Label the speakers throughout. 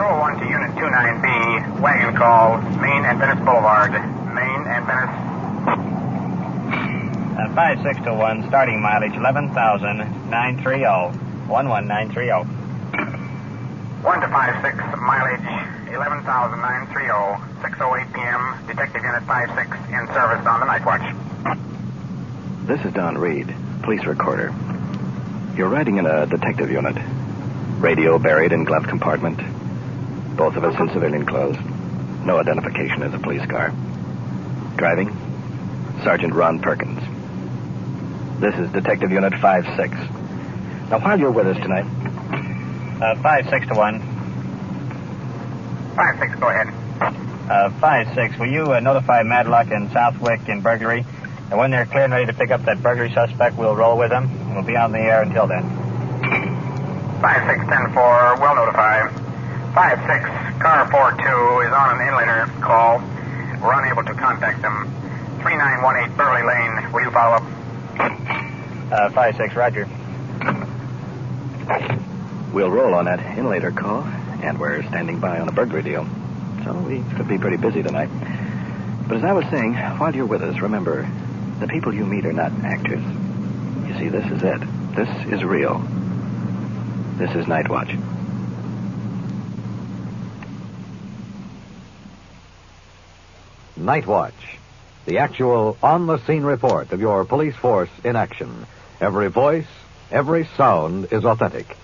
Speaker 1: Patrol 1 to Unit 29B. Wagon call. Main and Venice Boulevard. Main and Venice.
Speaker 2: 5621, starting mileage 11,930. 11930.
Speaker 1: 1 to 56, mileage 11,930. 6:08 p.m. Detective Unit 56 in service on the Nightwatch.
Speaker 3: This is Donn Reed, police recorder. You're riding in a detective unit. Radio buried in glove compartment. Both of us in civilian clothes. No identification as a police car. Driving? Sergeant Ron Perkins. This is Detective Unit 56. Now, while you're with us tonight...
Speaker 2: 5621.
Speaker 1: 56, go ahead.
Speaker 2: 56, will you notify Madlock and Southwick in burglary? And when they're clear and ready to pick up that burglary suspect, we'll roll with them. We'll be on the air until then.
Speaker 1: 5610-4, will notify. 56, car 42 is on an inlater call. We're unable to contact them. 3918 Burley Lane, will you follow up?
Speaker 2: 56, roger.
Speaker 3: We'll roll on that inlater call, and we're standing by on a burglary deal. So we could be pretty busy tonight. But as I was saying, while you're with us, remember, the people you meet are not actors. You see, this is it. This is real. This is Nightwatch.
Speaker 4: Nightwatch, the actual on-the-scene report of your police force in action. Every voice, every sound is authentic.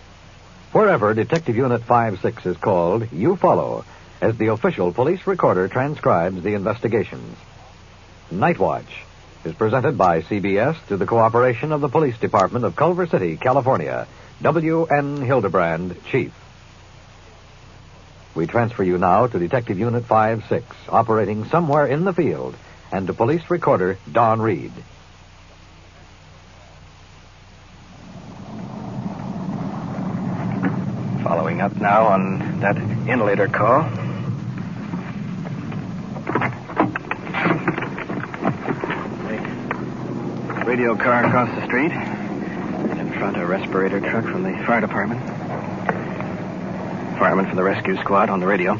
Speaker 4: Wherever Detective Unit 56 is called, you follow as the official police recorder transcribes the investigations. Nightwatch is presented by CBS through the cooperation of the Police Department of Culver City, California. W.N. Hidebrande, Chief. We transfer you now to Detective Unit 56, operating somewhere in the field, and to Police Recorder Donn Reed.
Speaker 3: Following up now on that inlater call. Radio car across the street. In front, a respirator truck from the fire department. Fireman from the rescue squad on the radio.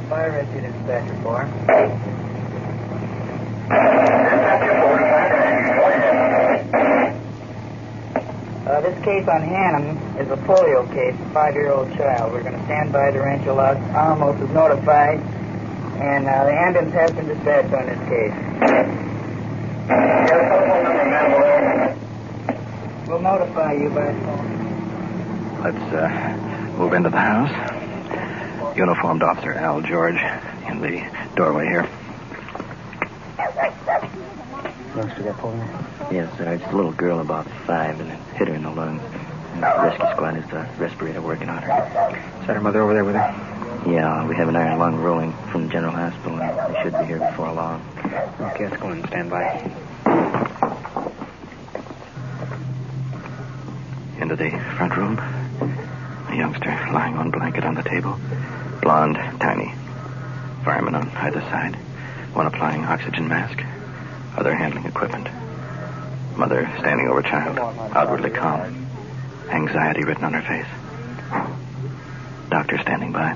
Speaker 5: Fire rescue dispatcher 4. This case on Hannum is a polio case, a 5-year-old child. We're going to stand by the Rancho Los Alamos is notified, and the ambulance has been dispatched on this case. We'll notify you by phone.
Speaker 3: Let's move into the house. Uniformed Officer Al George in the doorway here.
Speaker 5: Youngster got polio?
Speaker 6: Yes, sir. It's a little girl about 5, and it hit her in the lungs. And the rescue squad is the respirator working on her.
Speaker 5: Is that her mother over there with her?
Speaker 6: Yeah, we have an iron lung rolling from the general hospital, and they should be here before long.
Speaker 5: Okay, let's go in and stand by.
Speaker 3: Into the front room. A youngster lying on blanket on the table. Blonde, tiny. Firemen on either side. One applying oxygen mask. Other handling equipment. Mother standing over child, outwardly calm. Anxiety written on her face. Doctor standing by.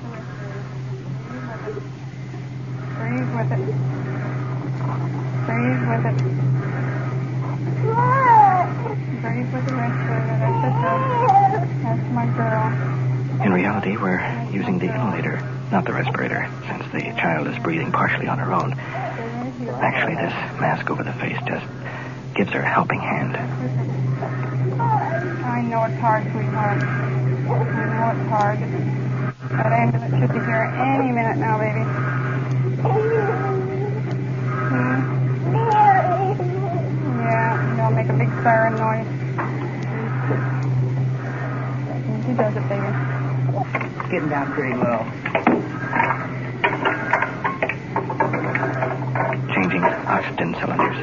Speaker 7: Breathe with it. Breathe with it. Breathe with the respirator. That's it, though. That's my girl.
Speaker 3: In reality, we're using the inhalator, not the respirator, since the child is breathing partially on her own. Actually, this mask over the face just gives her a helping hand.
Speaker 7: I know it's hard, sweetheart. I know it's hard. That ambulance should be here any minute now, baby. Yeah, they'll make a big siren noise. He does it, baby.
Speaker 5: It's getting down pretty low.
Speaker 3: Changing oxygen cylinders.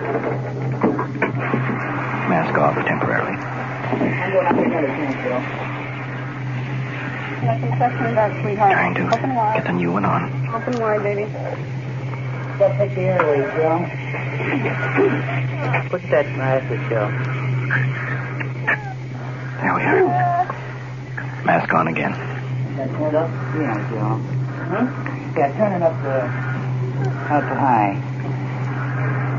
Speaker 3: Mask off temporarily.
Speaker 5: I'm going up to another chance, Bill.
Speaker 7: Let them suction it up, sweetheart.
Speaker 3: Trying to
Speaker 7: Open wide.
Speaker 3: get the new one on.
Speaker 7: Open wide, baby.
Speaker 5: Don't take the airways, Bill. Put that mask, Bill.
Speaker 3: There we are. Mask on again.
Speaker 5: Turn it up? Yeah, Joe. Yeah, turn it up to high.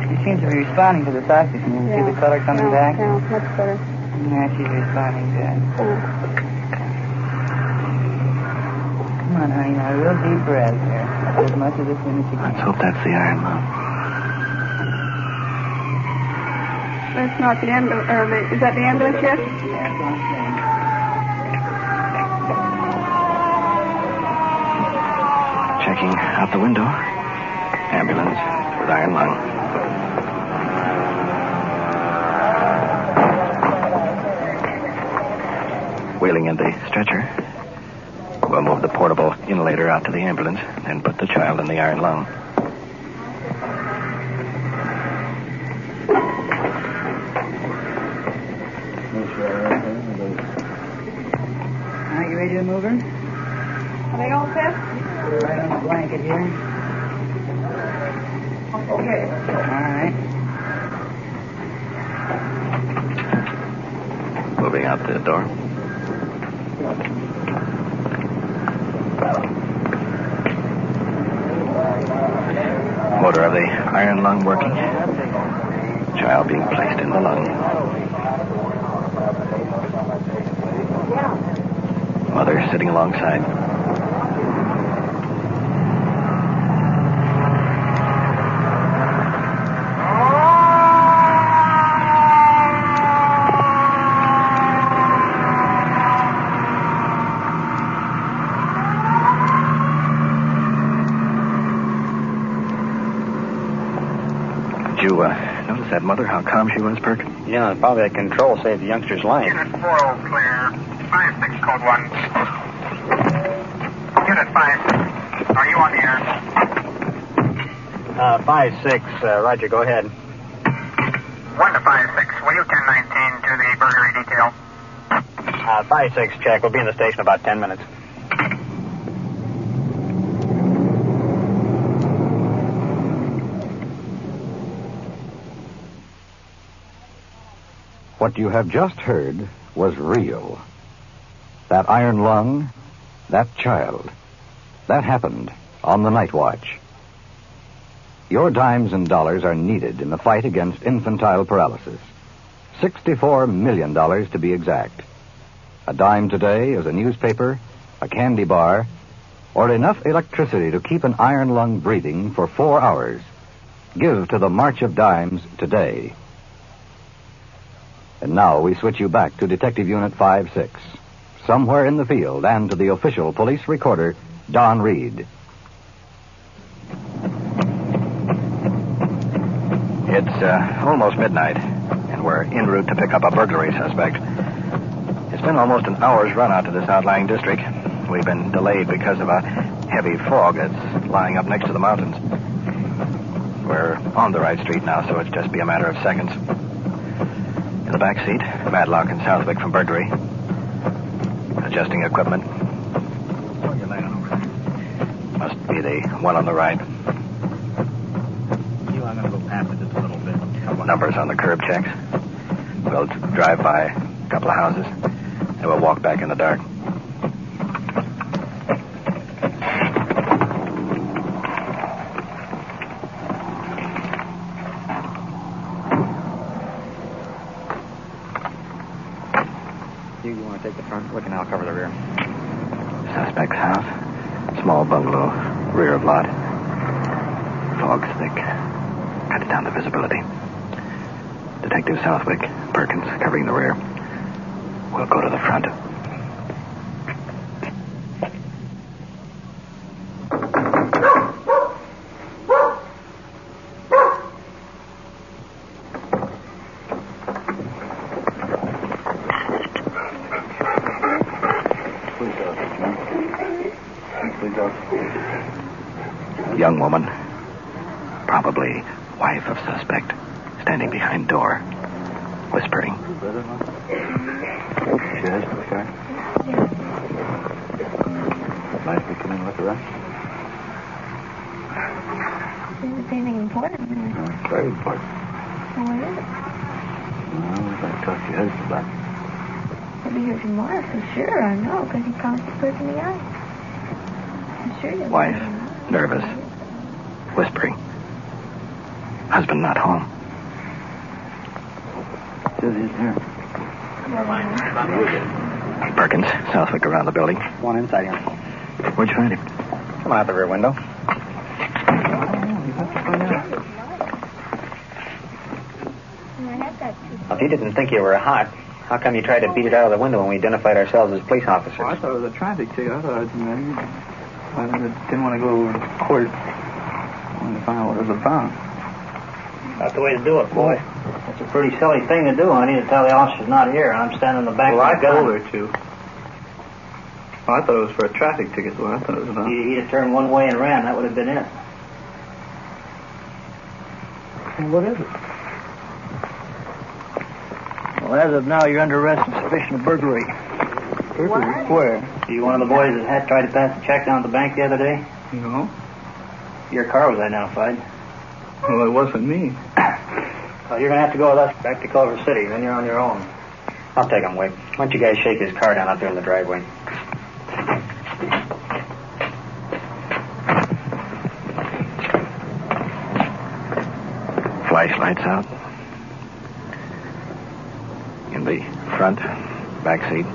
Speaker 5: She seems to be responding to this oxygen. You see the color coming back?
Speaker 7: Yeah, much better.
Speaker 5: Yeah, she's responding good. Come on, honey, now, real deep breath here. As much of this in as you can.
Speaker 6: Let's hope that's the iron lung.
Speaker 7: That's not the ambulance, is that the ambulance yet?
Speaker 5: Yeah, it's on screen.
Speaker 6: Checking out the window. Ambulance with iron lung. Wheeling in the stretcher. We'll move the portable inhalator out to the ambulance and put the child in the iron lung.
Speaker 5: All right, you ready to move her?
Speaker 7: Are they all set?
Speaker 5: Right on the blanket here.
Speaker 7: Okay.
Speaker 5: All right.
Speaker 6: Moving out the door. Motor of the iron lung working. Child being placed in the lung. Mother sitting alongside. Did you notice that mother, how calm she was, Perk?
Speaker 2: Yeah, probably that control saved the youngster's life.
Speaker 1: Unit 40 clear. 5-6 code 1. Unit 5. Are you on the air?
Speaker 2: 5-6, Roger, go ahead.
Speaker 1: 1 to 5-6. Will you 1019 to the burglary detail?
Speaker 2: 5-6, check. We'll be in the station about 10 minutes.
Speaker 4: What you have just heard was real. That iron lung, that child, that happened on the Nightwatch. Your dimes and dollars are needed in the fight against infantile paralysis. $64 million to be exact. A dime today is a newspaper, a candy bar, or enough electricity to keep an iron lung breathing for 4 hours. Give to the March of Dimes today. And now we switch you back to Detective Unit 5-6, somewhere in the field, and to the official police recorder, Donn Reed.
Speaker 6: It's almost midnight, and we're en route to pick up a burglary suspect. It's been almost an hour's run out to this outlying district. We've been delayed because of a heavy fog that's lying up next to the mountains. We're on the right street now, so it's just be a matter of seconds. In the back seat, Madlock and Southwick from burglary. Adjusting equipment. Must be the one on the right.
Speaker 2: I'm going to go past it just a little bit.
Speaker 6: Numbers on the curb checks. We'll drive by a couple of houses, and we'll walk back in the dark.
Speaker 2: You want to take the front? We can now cover the rear.
Speaker 6: Suspect's house. Small bungalow, rear of lot. Fog's thick. Cut down the visibility. Detective Southwick, Perkins, covering the rear. We'll go to the front. Young woman, probably wife of suspect, standing behind door, whispering.
Speaker 3: Yes, okay. Might we come in with the rest?
Speaker 7: Is it anything important?
Speaker 3: It's very important.
Speaker 7: What is it?
Speaker 3: Well, we'd like to talk to your husband about it.
Speaker 7: He'll be here tomorrow for sure, I know, because he promised to put it in the eye.
Speaker 6: Wife, nervous, whispering. Husband not home.
Speaker 5: Susie's here.
Speaker 6: Perkins, Southwick around the building.
Speaker 2: One inside here.
Speaker 6: Where'd you find him?
Speaker 2: Come out the rear window. If you didn't think you were hot, how come you tried to beat it out of the window when we identified ourselves as police officers?
Speaker 5: Well, I thought it was a traffic ticket. I thought I didn't want to go to court. I wanted to find out what it was about.
Speaker 2: That's the way to do it, boy. It's a pretty silly thing to do, honey, to tell the officer's not here, and I'm standing in the back
Speaker 5: Well,
Speaker 2: of
Speaker 5: I
Speaker 2: the gun.
Speaker 5: told her to. Well, I thought it was for a traffic ticket. Well, I thought it was about.
Speaker 2: He'd have turned one way and ran. That would have been it.
Speaker 5: Well, what is it? Well, as of now, you're under arrest on suspicion of burglary. Burglary? Where?
Speaker 2: Are you one of the boys that had tried to pass the check down at the bank the other day?
Speaker 5: No.
Speaker 2: Your car was identified.
Speaker 5: Well, it wasn't me.
Speaker 2: Well, you're going to have to go with us back to Culver City. Then you're on your own. I'll take him, Wick. Why don't you guys shake his car down out there in the driveway?
Speaker 6: Flashlights out. In the front, back seat.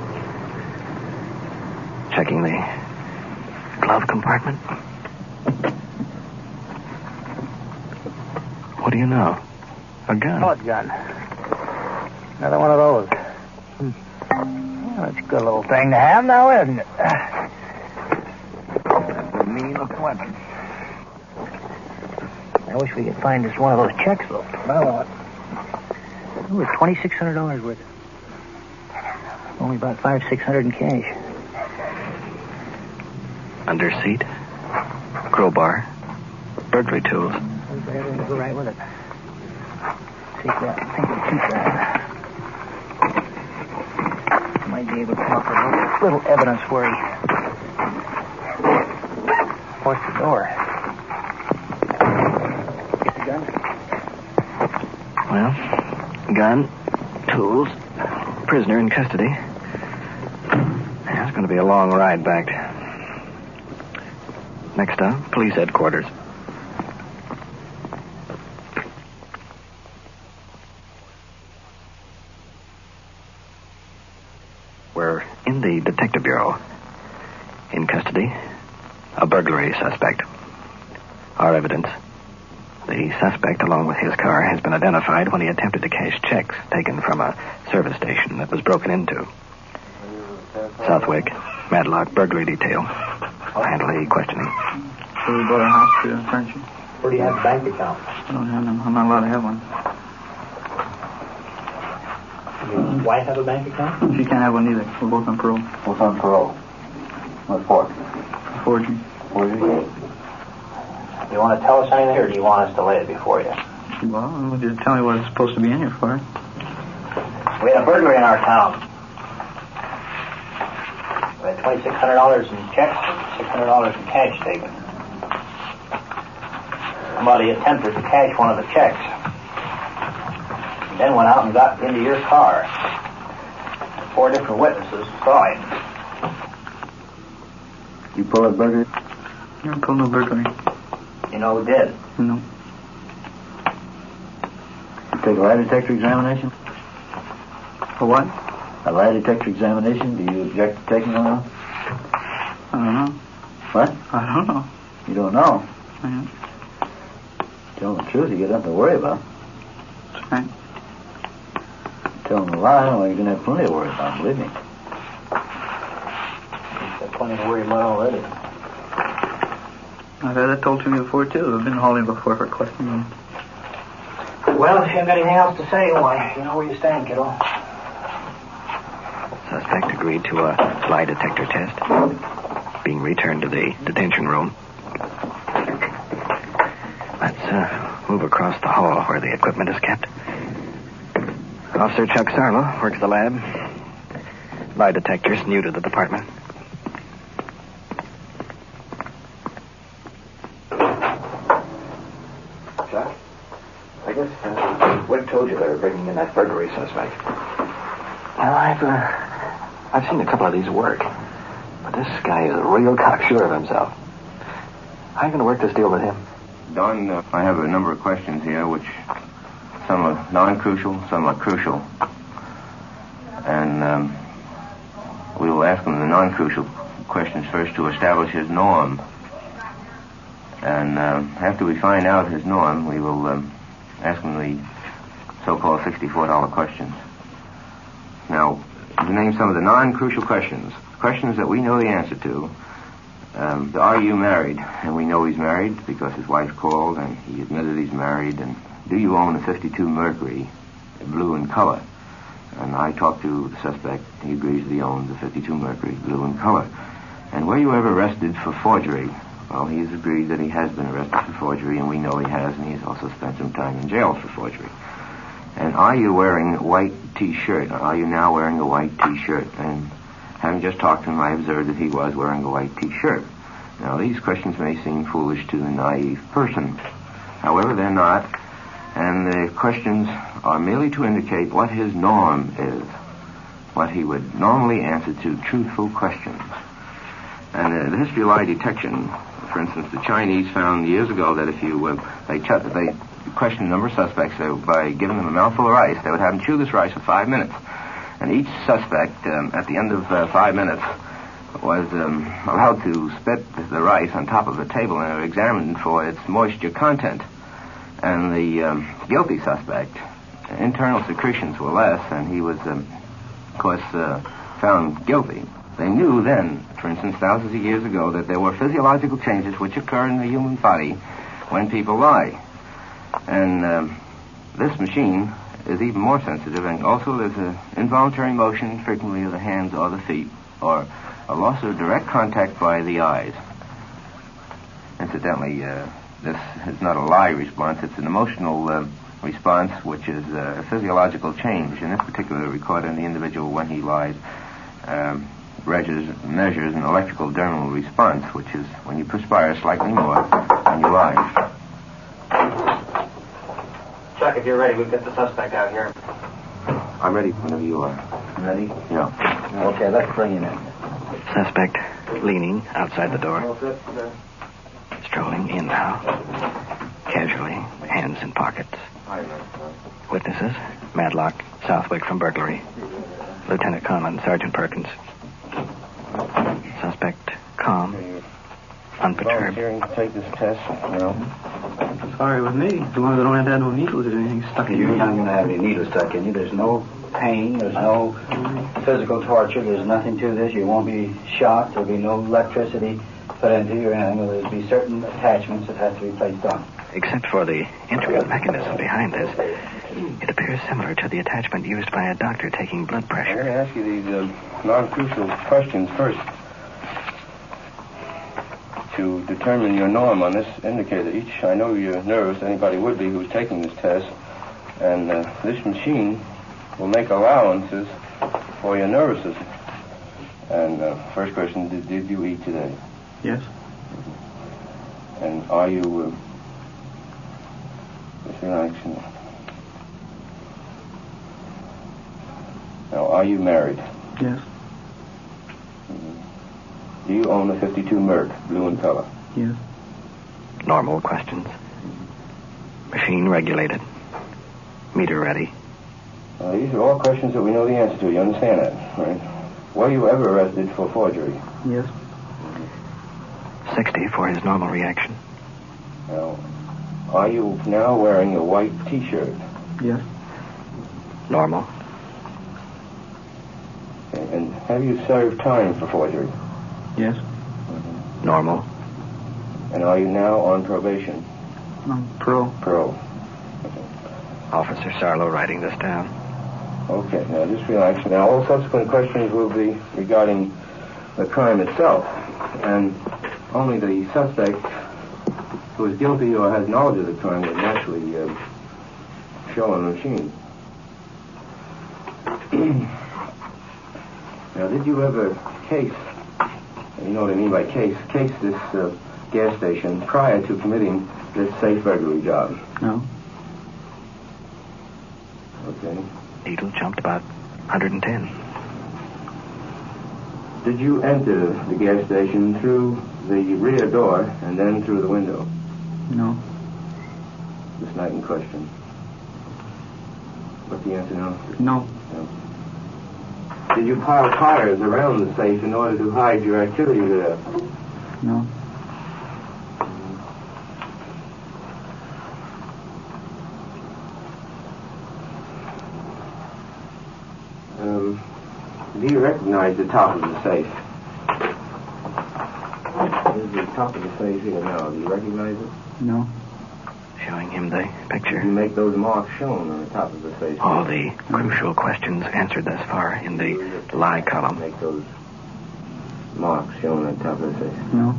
Speaker 6: Checking the glove compartment. What do you know? A gun.
Speaker 5: What gun? Another one of those. Well, it's a good little thing to have now, isn't it? That's a mean-looking weapon. I wish we could find just one of those checks, though. Well, it was $2,600 worth. Only about $500-600 in cash.
Speaker 6: Under seat. Crowbar. Burglary tools.
Speaker 5: Everything will go right with it. See that? I think we'll keep that. Might be able to come up with a little evidence where he forced the door. Get the gun?
Speaker 6: Well, gun, tools, prisoner in custody. Yeah, it's going to be a long ride back. Next stop, police headquarters. We're in the Detective Bureau. In custody, a burglary suspect. Our evidence. The suspect, along with his car, has been identified when he attempted to cash checks taken from a service station that was broken into. Southwick, Madlock, burglary detail. I'll handle the questioning.
Speaker 5: So we bought a house for furniture.
Speaker 2: Where do you have a bank account?
Speaker 5: I don't have them. I'm not allowed to have one.
Speaker 2: Does your wife have a bank account?
Speaker 5: She can't have one either. We're both on parole.
Speaker 2: Both on parole. What for?
Speaker 5: Forgery.
Speaker 2: Forgery? Do you want to tell us anything, or do you want us to lay it before you?
Speaker 5: Well, I want you to tell me what it's supposed to be in here for.
Speaker 2: We had a burglary in our town. We had $2,600 in checks, $600 in cash taken. Somebody attempted to cash one of the checks. Then went out and got into your car. 4 different witnesses saw him.
Speaker 5: You pull a burglary? I didn't pull no burglary.
Speaker 2: You know who did?
Speaker 5: No.
Speaker 8: You take a lie detector examination?
Speaker 5: For what?
Speaker 8: A lie detector examination? Do you object to taking one?
Speaker 5: I don't know.
Speaker 8: What?
Speaker 5: I don't know.
Speaker 8: You don't know?
Speaker 5: Yeah.
Speaker 8: Tell the truth, you got nothing to worry about.
Speaker 5: That's right.
Speaker 8: Tell them a lie, well, you're going to have plenty to worry about, believe me.
Speaker 2: You've got plenty to worry about already.
Speaker 5: I've had that told to me before, too. I've been hauling before for questioning.
Speaker 2: Well, if you haven't got anything else to say, why, you know where you stand, kiddo.
Speaker 6: Suspect agreed to a lie detector test. Being returned to the detention room. Let's move across the hall where the equipment is kept. Officer Chuck Sarlo works the lab. Lie detector's new to the department.
Speaker 3: Chuck, I guess Wick told you they were bringing in that burglary suspect. Well, I've seen a couple of these work, but this guy is a real cocksure of himself.
Speaker 6: How are you going to work this deal with him?
Speaker 9: Don, I have a number of questions here, which some are non-crucial, some are crucial. And we will ask him the non-crucial questions first to establish his norm. And after we find out his norm, we will ask him the so-called $64 questions. Now, to name some of the non-crucial questions that we know the answer to. Are you married? And we know he's married because his wife called and he admitted he's married. And do you own a 52 Mercury, blue in color? And I talked to the suspect. He agrees that he owns a 52 Mercury, blue in color. And were you ever arrested for forgery? Well, he has agreed that he has been arrested for forgery, and we know he has, and he's also spent some time in jail for forgery. And are you wearing a white T-shirt? Are you now wearing a white T-shirt? And having just talked to him, I observed that he was wearing a white T-shirt. Now, these questions may seem foolish to the naive person. However, they're not. And the questions are merely to indicate what his norm is, what he would normally answer to truthful questions. And the history of lie detection, for instance, the Chinese found years ago that if you they questioned a number of suspects by giving them a mouthful of rice, they would have them chew this rice for 5 minutes. And each suspect, at the end of 5 minutes, was allowed to spit the rice on top of a table and examined for its moisture content. And the guilty suspect, internal secretions were less, and he was, of course, found guilty. They knew then, for instance, thousands of years ago, that there were physiological changes which occur in the human body when people lie. And this machine is even more sensitive, and also there's an involuntary motion frequently of the hands or the feet, or a loss of direct contact by the eyes. Incidentally, this is not a lie response, it's an emotional response, which is a physiological change, in this particular recorded in the individual when he lies, measures an electrical dermal response, which is when you perspire slightly more when you lie.
Speaker 2: Chuck, if you're ready, we've got the suspect out here.
Speaker 9: I'm ready whenever you are.
Speaker 8: Ready?
Speaker 9: Yeah.
Speaker 8: Okay, let's bring him in.
Speaker 6: Suspect leaning outside the door. Strolling in now. Casually, hands in pockets. Witnesses, Madlock, Southwick from burglary. Lieutenant Conlon, Sergeant Perkins. Suspect calm, unperturbed.
Speaker 9: Volunteering to take this test? No.
Speaker 10: Sorry with me, as long as I don't have to have no needles or anything stuck in you.
Speaker 8: You're not going to have any needles stuck in you. There's no pain. There's no physical torture. There's nothing to this. You won't be shot. There'll be no electricity put into you or anything. There'll be certain attachments that have to be placed on.
Speaker 6: Except for the intricate mechanism behind this, it appears similar to the attachment used by a doctor taking blood
Speaker 9: I'm
Speaker 6: pressure.
Speaker 9: going to ask you these non-crucial questions first to determine your norm on this indicator. I know you're nervous, anybody would be who's taking this test, and this machine will make allowances for your nervousness. And first question, did you eat today?
Speaker 10: Yes.
Speaker 9: And are you... just relax. Now, are you married?
Speaker 10: Yes.
Speaker 9: Do you own a 52 Merc, blue in color?
Speaker 10: Yes.
Speaker 6: Normal questions. Machine regulated. Meter ready.
Speaker 9: These are all questions that we know the answer to. You understand that, right? Were you ever arrested for forgery?
Speaker 10: Yes.
Speaker 6: 60 for his normal reaction.
Speaker 9: Now, are you now wearing a white T-shirt?
Speaker 10: Yes.
Speaker 6: Normal.
Speaker 9: Okay. And have you served time for forgery?
Speaker 10: Yes.
Speaker 6: Normal.
Speaker 9: And are you now on probation?
Speaker 10: Pro.
Speaker 9: Pro.
Speaker 6: Officer Sarlo writing this down.
Speaker 9: Okay, now just relax. Now all subsequent questions will be regarding the crime itself. And only the suspect who is guilty or has knowledge of the crime would naturally show on the machine. Now, did you ever case, you know what I mean by case this gas station prior to committing this safe burglary job?
Speaker 10: No.
Speaker 9: Okay.
Speaker 6: Needle jumped about 110.
Speaker 9: Did you enter the gas station through the rear door and then through the window?
Speaker 8: No.
Speaker 9: This night in question. What's the answer now?
Speaker 8: No.
Speaker 9: No. Did you pile tires around the safe in order to hide your activity there?
Speaker 8: No.
Speaker 9: Do you recognize the top of the safe? There's the top of the safe here now. Do you recognize it?
Speaker 8: No.
Speaker 6: Showing him the picture.
Speaker 9: Did you make those marks shown on the top of the safe?
Speaker 6: All the crucial questions answered thus far in the lie column.
Speaker 9: Make those marks shown on the top of the safe?
Speaker 8: No.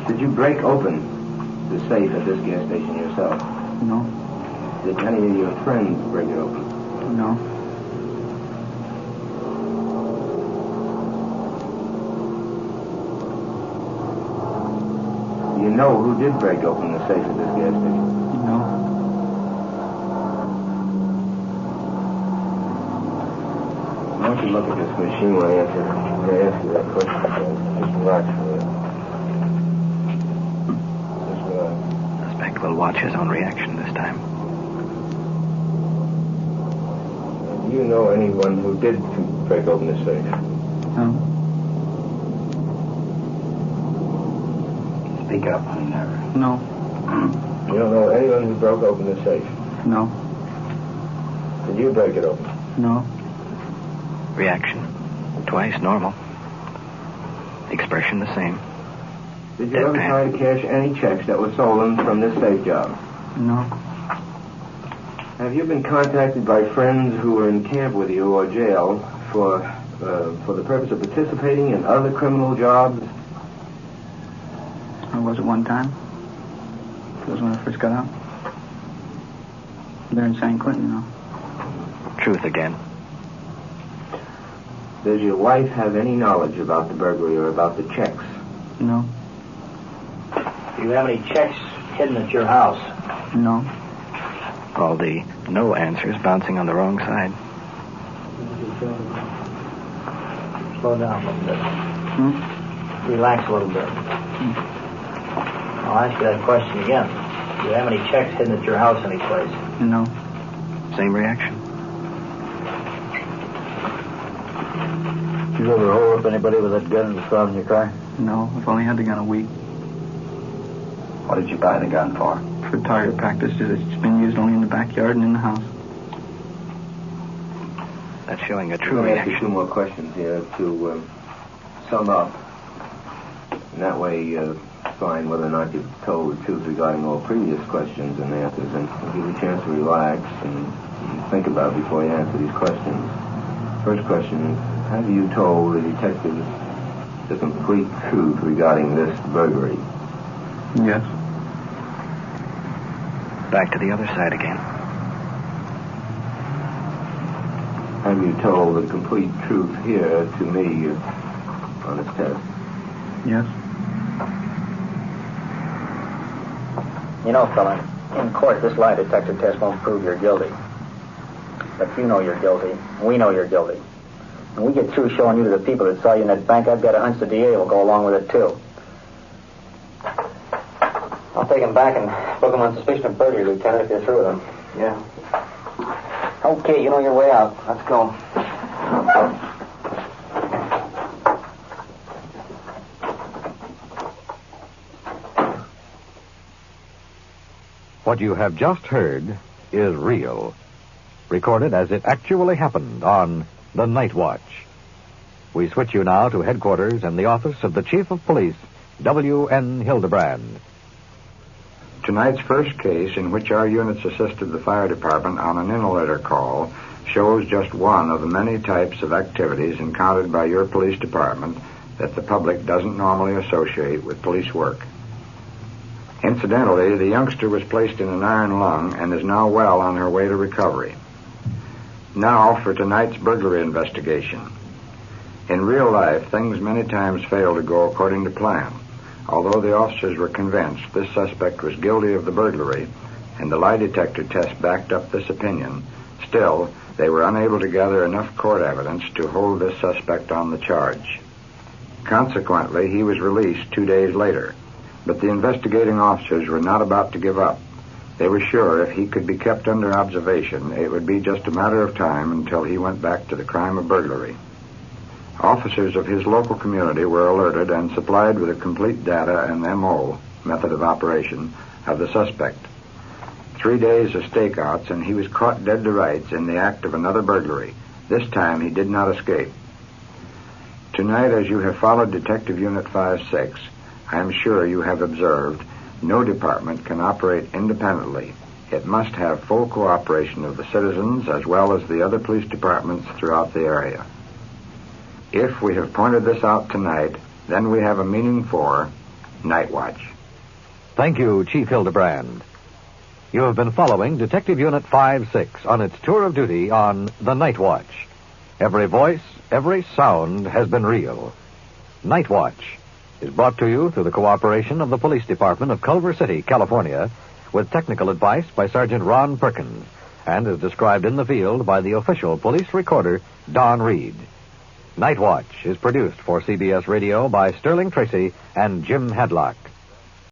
Speaker 9: Did you break open the safe at this gas station yourself?
Speaker 8: No.
Speaker 9: Did any of your friends break it open?
Speaker 8: No.
Speaker 9: You know who did break open the safe at this gas station?
Speaker 8: No.
Speaker 9: Why don't you look at this machine when I ask you that question? Just watch for it.
Speaker 6: Suspect will watch his own reaction this time.
Speaker 9: Do you know anyone who did break open the safe?
Speaker 8: No. Speak up, I never. No.
Speaker 9: You don't know anyone who broke open the safe?
Speaker 8: No.
Speaker 9: Did you break it open?
Speaker 8: No.
Speaker 6: Reaction. Twice normal. Expression the same.
Speaker 9: Did you ever try to cash any checks that were stolen from this safe job?
Speaker 8: No.
Speaker 9: Have you been contacted by friends who were in camp with you or jail for the purpose of participating in other criminal jobs?
Speaker 8: I was at one time. That was when I first got out. They're in San Quentin now.
Speaker 6: Truth again.
Speaker 9: Does your wife have any knowledge about the burglary or about the checks?
Speaker 8: No.
Speaker 11: Do you have any checks hidden at your house?
Speaker 8: No.
Speaker 6: All the no answers bouncing on the wrong side.
Speaker 11: Slow down a little bit. Relax a little bit. I'll ask you that question again. Do you have any checks hidden at your house anyplace?
Speaker 8: No.
Speaker 6: Same reaction.
Speaker 11: Did you ever hold up anybody with that gun in the front of your car?
Speaker 8: No. I've only had the gun a week.
Speaker 11: What did you buy the gun for?
Speaker 8: For target practice. It's been used only in the backyard and in the house.
Speaker 6: That's showing a true
Speaker 9: Let me ask you
Speaker 6: reaction.
Speaker 9: two more questions here to sum up. And that way find whether or not you've told the truth regarding all previous questions and answers, and give you a chance to relax and think about before you answer these questions. First question is, have you told the detectives the complete truth regarding this burglary?
Speaker 8: Yes.
Speaker 6: Back to the other side again.
Speaker 9: Have you told the complete truth here to me on this test?
Speaker 8: Yes.
Speaker 11: You know, fella, in court, this lie detector test won't prove you're guilty. But you know you're guilty. We know you're guilty. When we get through showing you to the people that saw you in that bank, I've got a hunch the DA will go along with it, too. I'll take him back and book him on suspicion of burglary, Lieutenant, if you're through with him.
Speaker 8: Yeah.
Speaker 11: Okay, you know your way out. Let's go.
Speaker 4: What you have just heard is real, recorded as it actually happened on the Nightwatch. We switch you now to headquarters and the office of the Chief of Police, W.N. Hidebrande.
Speaker 12: Tonight's first case, in which our units assisted the fire department on an interletter call, shows just one of the many types of activities encountered by your police department that the public doesn't normally associate with police work. Incidentally, the youngster was placed in an iron lung and is now well on her way to recovery. Now for tonight's burglary investigation. In real life, things many times fail to go according to plan. Although the officers were convinced this suspect was guilty of the burglary, and the lie detector test backed up this opinion, still, they were unable to gather enough court evidence to hold this suspect on the charge. Consequently, he was released 2 days later, but the investigating officers were not about to give up. They were sure if he could be kept under observation, it would be just a matter of time until he went back to the crime of burglary. Officers of his local community were alerted and supplied with a complete data and MO, method of operation, of the suspect. 3 days of stakeouts, and he was caught dead to rights in the act of another burglary. This time he did not escape. Tonight, as you have followed Detective Unit 5-6, I am sure you have observed no department can operate independently. It must have full cooperation of the citizens as well as the other police departments throughout the area. If we have pointed this out tonight, then we have a meaning for Nightwatch.
Speaker 4: Thank you, Chief Hidebrande. You have been following Detective Unit 5-6 on its tour of duty on the Nightwatch. Every voice, every sound has been real. Nightwatch is brought to you through the cooperation of the Police Department of Culver City, California, with technical advice by Sergeant Ron Perkins, and is described in the field by the official police recorder, Donn Reed. Nightwatch is produced for CBS Radio by Sterling Tracy and Jim Hadlock.